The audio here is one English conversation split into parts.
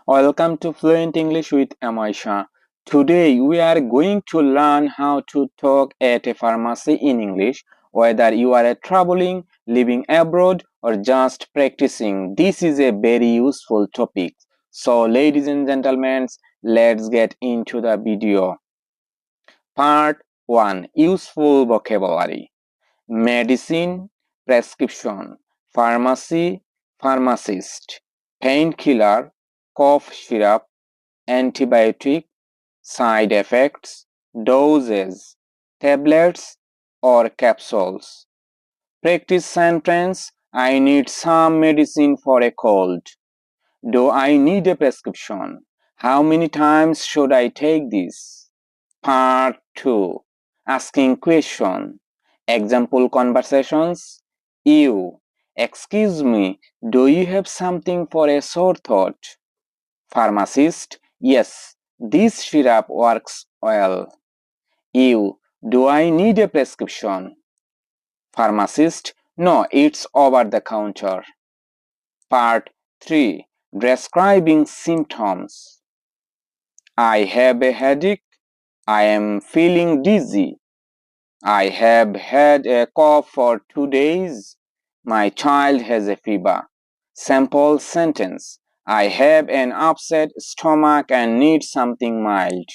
Welcome to Fluent English with M I Shah. Today we are going to learn how to talk at a pharmacy in English. Whether you are traveling, living abroad, or just practicing, this is a very useful topic. So, ladies and gentlemen, let's get into the video. Part 1. Useful vocabulary. Medicine, prescription, pharmacy, pharmacist, painkiller, cough syrup, antibiotic, side effects, doses, tablets or capsules. Practice sentence: I need some medicine for a cold. Do I need a prescription? How many times should I take this? Part 2. Asking question. Example conversations. You. Excuse me, do you have something for a sore throat? Pharmacist. Yes, this syrup works well. You. Do I need a prescription? Pharmacist. No, it's over the counter. Part 3. Describing symptoms. I have a headache. I am feeling dizzy. I have had a cough for 2 days. My child has a fever. Sample sentence. I have an upset stomach and need something mild.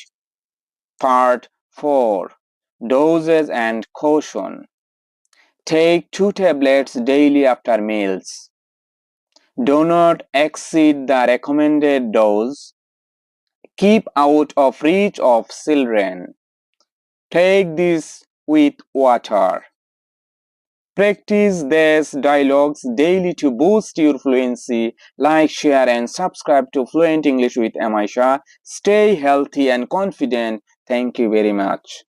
Part 4. Doses and caution. Take 2 tablets daily after meals. Do not exceed the recommended dose. Keep out of reach of children. Take this with water. Practice these dialogues daily to boost your fluency. Like, share, and subscribe to Fluent English with M I Shah. Stay healthy and confident. Thank you very much.